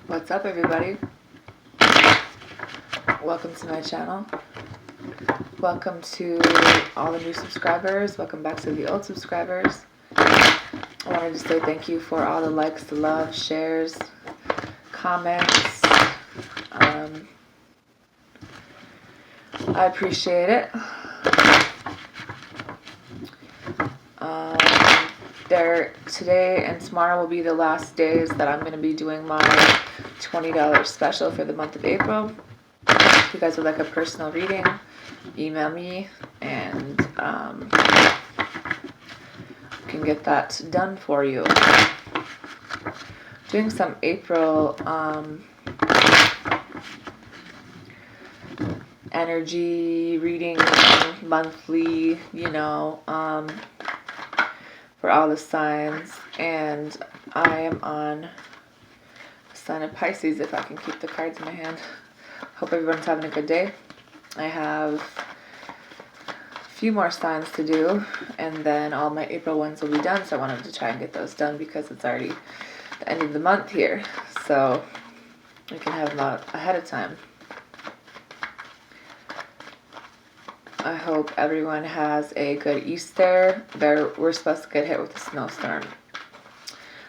What's up, everybody? Welcome to my channel. Welcome to all the new subscribers. Welcome back to the old subscribers. I wanted to say thank you for all the likes, the love, shares, comments. I appreciate it. Today and tomorrow will be the last days that I'm going to be doing my $20 special for the month of April. If you guys would like a personal reading, email me and can get that done for you. Doing some April energy reading monthly, for all the signs, and I am on the sign of Pisces if I can keep the cards in my hand. Hope everyone's having a good day. I have a few more signs to do, and then all my April ones will be done, so I wanted to try and get those done because it's already the end of the month here, so we can have them out ahead of time. I hope everyone has a good Easter. We're supposed to get hit with a snowstorm.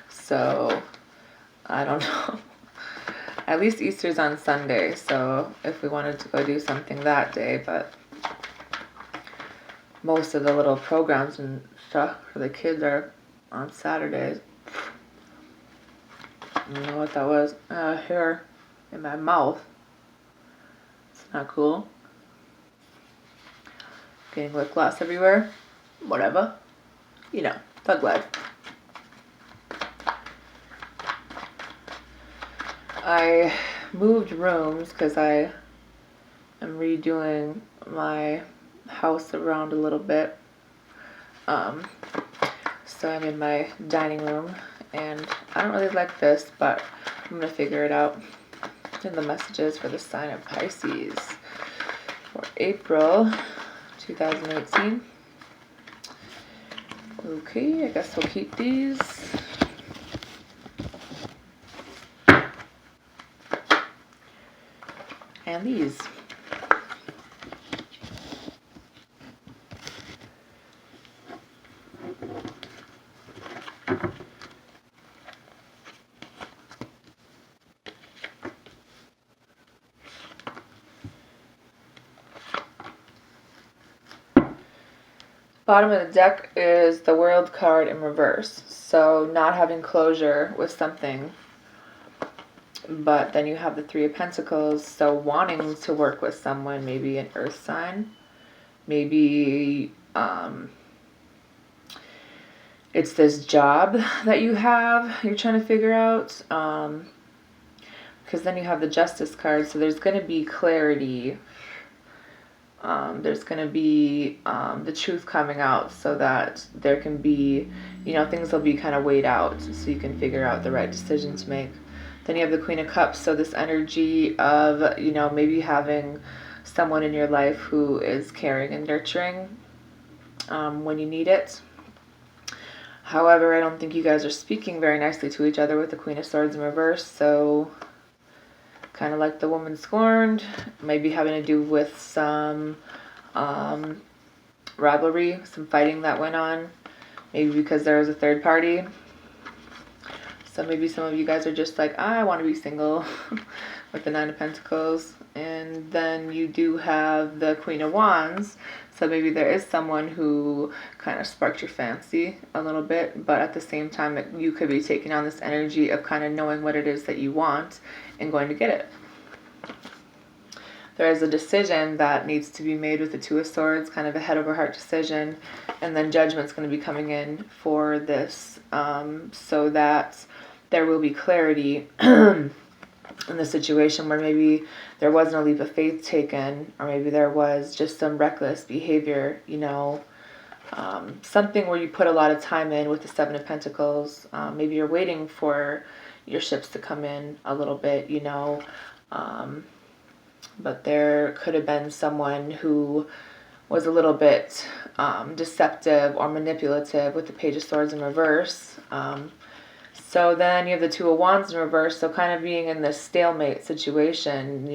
So, I don't know. At least Easter's on Sunday, so if we wanted to go do something that day, but most of the little programs and stuff for the kids are on Saturdays. I don't know what that was. Hair in my mouth. It's not cool. Getting lip gloss everywhere. Whatever. Thug life. I moved rooms because I am redoing my house around a little bit. So I'm in my dining room, and I don't really like this, but I'm going to figure it out. In the messages for the sign of Pisces for April 2018. Okay, I guess we'll keep these. And these. Bottom of the deck is the World card in reverse. So not having closure with something. But then you have the Three of Pentacles. So wanting to work with someone, maybe an earth sign. Maybe it's this job that you have, you're trying to figure out. Because then you have the Justice card. So there's going to be clarity. There's going to be the truth coming out so that there can be, things will be kind of weighed out so you can figure out the right decision to make. Then you have the Queen of Cups, so this energy of, maybe having someone in your life who is caring and nurturing when you need it. However, I don't think you guys are speaking very nicely to each other with the Queen of Swords in reverse, so kind of like the woman scorned, maybe having to do with some rivalry, some fighting that went on, maybe because there was a third party. So maybe some of you guys are just like, I want to be single with the Nine of Pentacles. And then you do have the Queen of Wands. So maybe there is someone who kind of sparked your fancy a little bit. But at the same time, you could be taking on this energy of kind of knowing what it is that you want and going to get it. There is a decision that needs to be made with the Two of Swords, kind of a head over heart decision. And then Judgment's going to be coming in for this so that there will be clarity in the situation where maybe there wasn't a leap of faith taken, or maybe there was just some reckless behavior, something where you put a lot of time in with the Seven of Pentacles. Maybe you're waiting for your ships to come in a little bit, but there could have been someone who was a little bit deceptive or manipulative with the Page of Swords in reverse. So then you have the Two of Wands in reverse, so kind of being in this stalemate situation,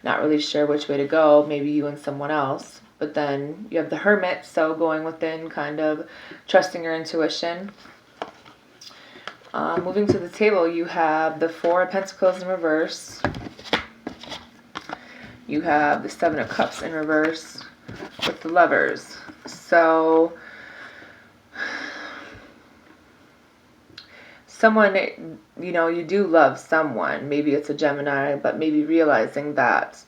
not really sure which way to go, maybe you and someone else. But then you have the Hermit, so going within, kind of trusting your intuition. Moving to the table, you have the Four of Pentacles in reverse. You have the Seven of Cups in reverse with the Lovers. So someone, you do love someone. Maybe it's a Gemini, but maybe realizing that,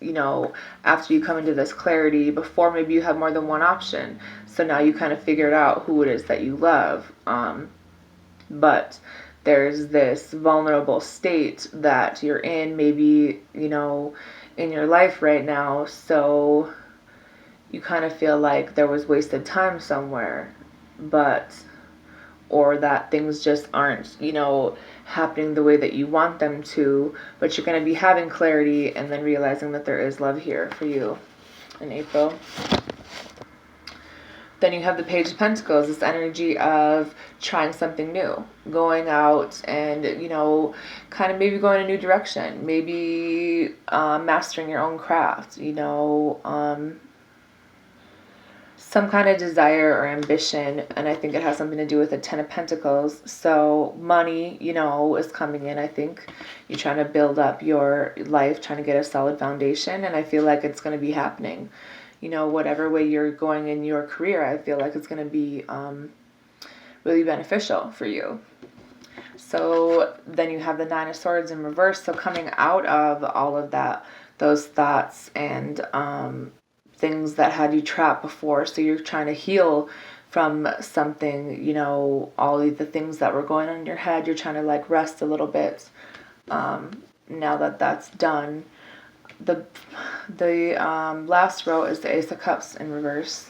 after you come into this clarity, before maybe you have more than one option. So now you kind of figured out who it is that you love. But there's this vulnerable state that you're in, maybe, in your life right now. So you kind of feel like there was wasted time somewhere, or that things just aren't, happening the way that you want them to, but you're going to be having clarity and then realizing that there is love here for you in April. Then you have the Page of Pentacles, this energy of trying something new, going out and, kind of maybe going a new direction, maybe mastering your own craft, some kind of desire or ambition, and I think it has something to do with the Ten of Pentacles. So money, is coming in. I think you're trying to build up your life, trying to get a solid foundation, and I feel like it's going to be happening. Whatever way you're going in your career, I feel like it's going to be really beneficial for you. So then you have the Nine of Swords in reverse. So coming out of all of that, those thoughts and things that had you trapped before. So you're trying to heal from something, all of the things that were going on in your head. You're trying to rest a little bit. Now that that's done, the last row is the Ace of Cups in reverse,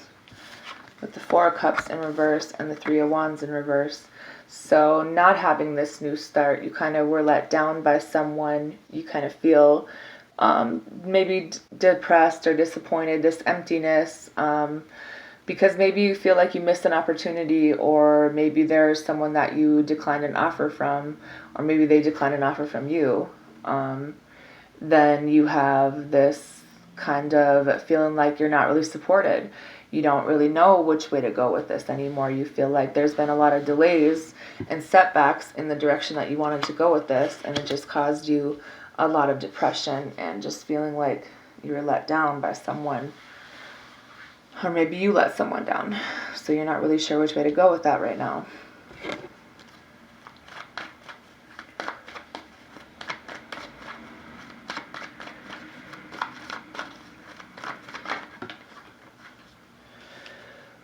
with the Four of Cups in reverse and the Three of Wands in reverse. So not having this new start, you kind of were let down by someone. You kind of feel maybe depressed or disappointed, this emptiness, because maybe you feel like you missed an opportunity, or maybe there's someone that you declined an offer from, or maybe they declined an offer from you. Then you have this kind of feeling like you're not really supported. You don't really know which way to go with this anymore. You feel like there's been a lot of delays and setbacks in the direction that you wanted to go with this, and it just caused you a lot of depression and just feeling like you were let down by someone, or maybe you let someone down. So you're not really sure which way to go with that right now.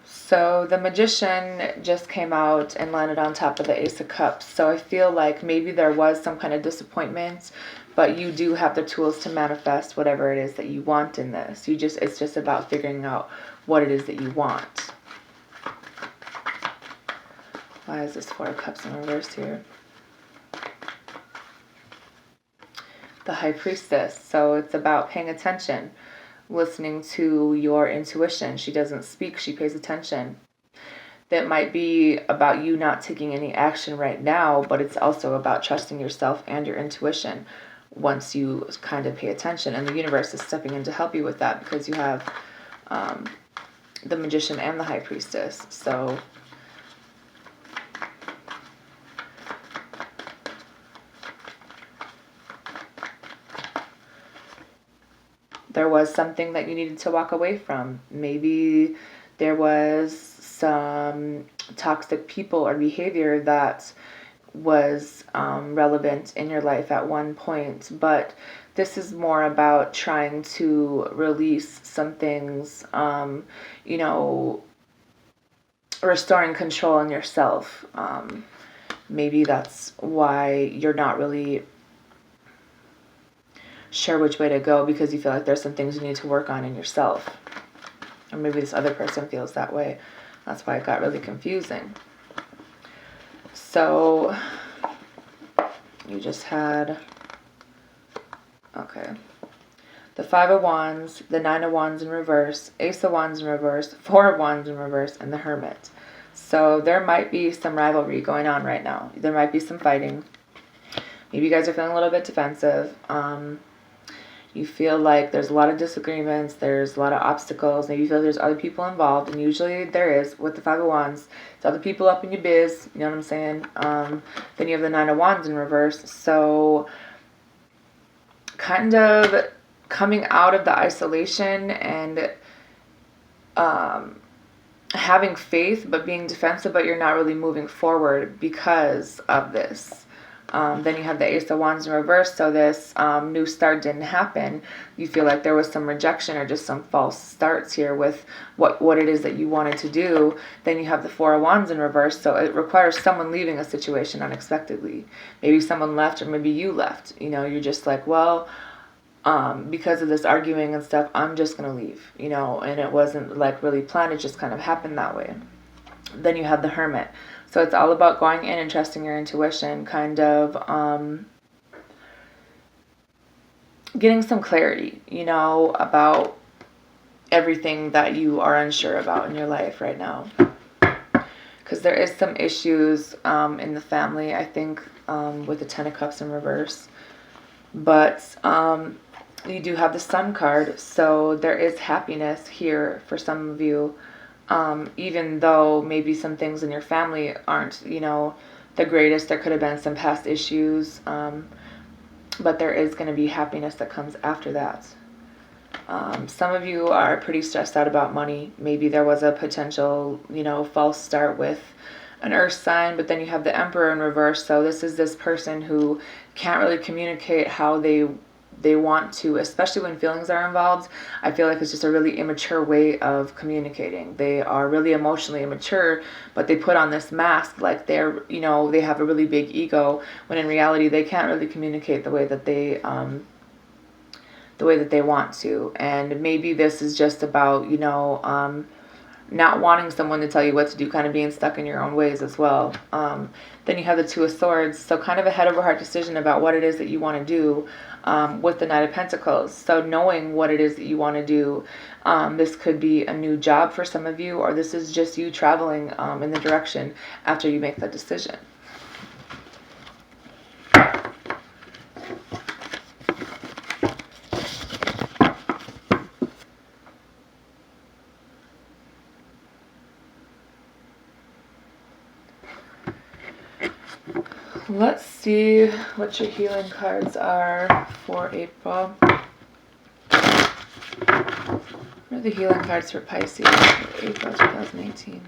So the Magician just came out and landed on top of the Ace of Cups. So I feel like maybe there was some kind of disappointment, but you do have the tools to manifest whatever it is that you want in this. It's just about figuring out what it is that you want. Why is this Four of Cups in reverse here? The High Priestess. So it's about paying attention, listening to your intuition. She doesn't speak, she pays attention. That might be about you not taking any action right now, but it's also about trusting yourself and your intuition once you kind of pay attention. And the universe is stepping in to help you with that, because you have the Magician and the High Priestess. So there was something that you needed to walk away from. Maybe there was some toxic people or behavior that was relevant in your life at one point, but this is more about trying to release some things, restoring control in yourself. Maybe that's why you're not really sure which way to go, because you feel like there's some things you need to work on in yourself. Or maybe this other person feels that way. That's why it got really confusing. So you just had, okay, the Five of Wands, the Nine of Wands in reverse, Ace of Wands in reverse, Four of Wands in reverse, and the Hermit. So there might be some rivalry going on right now. There might be some fighting. Maybe you guys are feeling a little bit defensive. You feel like there's a lot of disagreements, there's a lot of obstacles, maybe you feel there's other people involved, and usually there is with the Five of Wands. It's other people up in your biz, you know what I'm saying? Then you have the Nine of Wands in reverse. So kind of coming out of the isolation and having faith but being defensive, but you're not really moving forward because of this. Then you have the Ace of Wands in reverse, so this new start didn't happen. You feel like there was some rejection or just some false starts here with what it is that you wanted to do. Then you have the Four of Wands in reverse, so it requires someone leaving a situation unexpectedly. Maybe someone left or maybe you left. You know, you're just like, well, because of this arguing and stuff, I'm just going to leave, you know, and it wasn't like really planned. It just kind of happened that way. Then you have the Hermit. So it's all about going in and trusting your intuition, kind of getting some clarity, you know, about everything that you are unsure about in your life right now. Because there is some issues in the family, I think, with the Ten of Cups in reverse. But you do have the Sun card, so there is happiness here for some of you. Even though maybe some things in your family aren't, you know, the greatest. There could have been some past issues, but there is going to be happiness that comes after that. Some of you are pretty stressed out about money. Maybe there was a potential, you know, false start with an earth sign, but then you have the Emperor in reverse. So this is this person who can't really communicate how they want to, especially when feelings are involved. I feel like it's just a really immature way of communicating. They are really emotionally immature, but they put on this mask like they're, you know, they have a really big ego, when in reality they can't really communicate the way that they want to. And maybe this is just about, you know, not wanting someone to tell you what to do, kind of being stuck in your own ways as well. Then you have the Two of Swords, so kind of a head over heart decision about what it is that you want to do with the Knight of Pentacles. So knowing what it is that you want to do, this could be a new job for some of you, or this is just you traveling in the direction after you make that decision. Let's see what your healing cards are for April. What are the healing cards for Pisces for April 2018?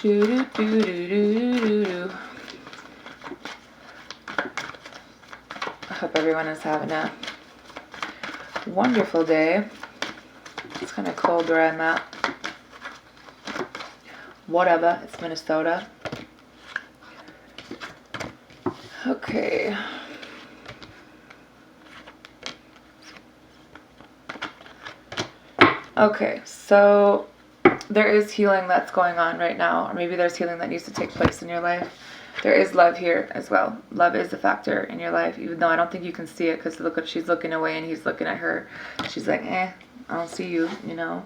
Do do do do do do do. I hope everyone is having a wonderful day. It's kind of cold where I'm at. Whatever, it's Minnesota. Okay. Okay, so there is healing that's going on right now, or maybe there's healing that needs to take place in your life. There is love here as well. Love is a factor in your life, even though I don't think you can see it, because look, she's looking away and he's looking at her. She's like, I don't see you, you know.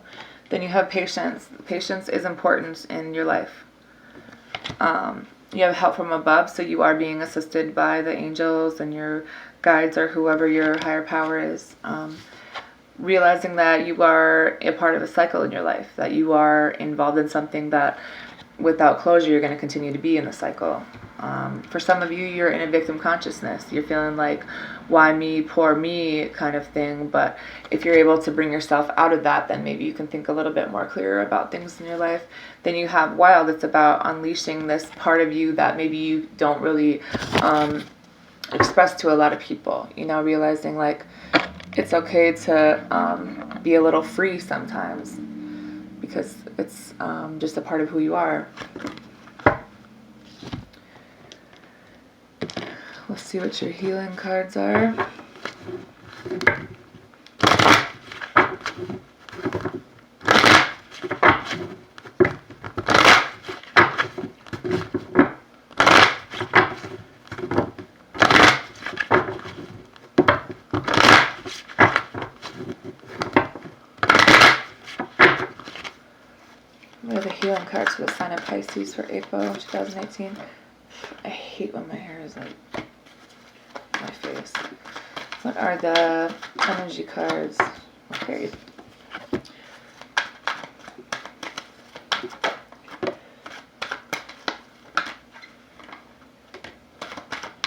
Then you have patience. Patience is important in your life. You have help from above, so you are being assisted by the angels and your guides or whoever your higher power is. Realizing that you are a part of a cycle in your life, that you are involved in something that without closure you're going to continue to be in the cycle. For some of you, you're in a victim consciousness. You're feeling like, why me, poor me kind of thing. But if you're able to bring yourself out of that, then maybe you can think a little bit more clearer about things in your life. Then you have Wild. It's about unleashing this part of you that maybe you don't really express to a lot of people. You know, realizing like it's okay to be a little free sometimes, because it's just a part of who you are. Let's see what your healing cards are. healing cards for the sign of Pisces for April 2018. I hate when my hair is like my face. What are the energy cards? Okay.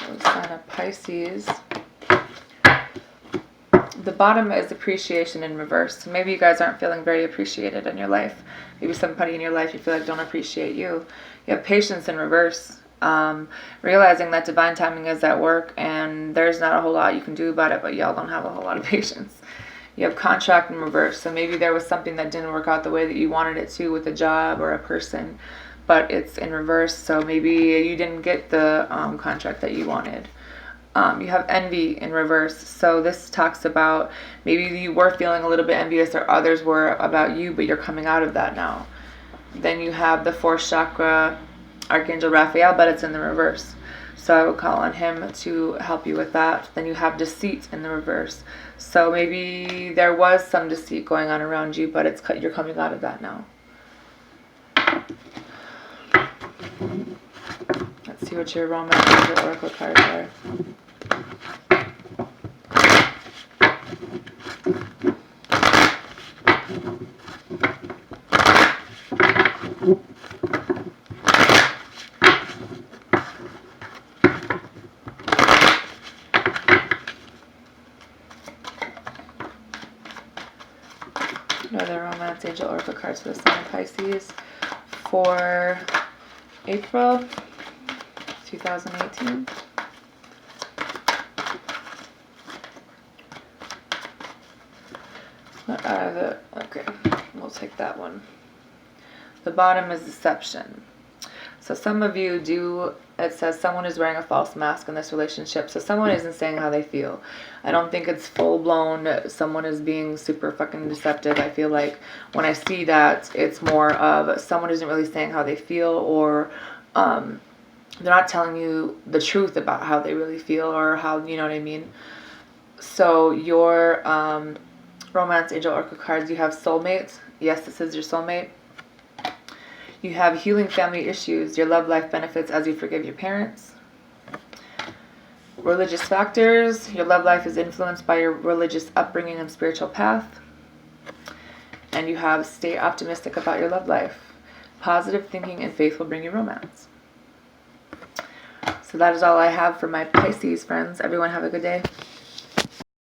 The sign of Pisces. The bottom is appreciation in reverse. So maybe you guys aren't feeling very appreciated in your life. Maybe somebody in your life you feel like don't appreciate you. You have patience in reverse. Realizing that divine timing is at work and there's not a whole lot you can do about it, but y'all don't have a whole lot of patience. You have contract in reverse. So maybe there was something that didn't work out the way that you wanted it to with a job or a person, but it's in reverse. So maybe you didn't get the contract that you wanted. You have envy in reverse. So this talks about maybe you were feeling a little bit envious or others were about you, but you're coming out of that now. Then you have the fourth chakra, Archangel Raphael, but it's in the reverse. So I would call on him to help you with that. Then you have deceit in the reverse. So maybe there was some deceit going on around you, but you're coming out of that now. Let's see what your romance and your oracle cards are. Another romance angel oracle cards for the sign of Pisces for April 2018. What are the... Okay, we'll take that one. The bottom is deception. So some of you do... It says someone is wearing a false mask in this relationship. So someone isn't saying how they feel. I don't think it's full-blown someone is being super fucking deceptive. I feel like when I see that, it's more of someone isn't really saying how they feel, or they're not telling you the truth about how they really feel or how, you know what I mean? So your romance angel oracle cards, you have soulmates. Yes, this is your soulmate. You have healing family issues. Your love life benefits as you forgive your parents. Religious factors. Your love life is influenced by your religious upbringing and spiritual path. And you have stay optimistic about your love life. Positive thinking and faith will bring you romance. So that is all I have for my Pisces friends. Everyone have a good day.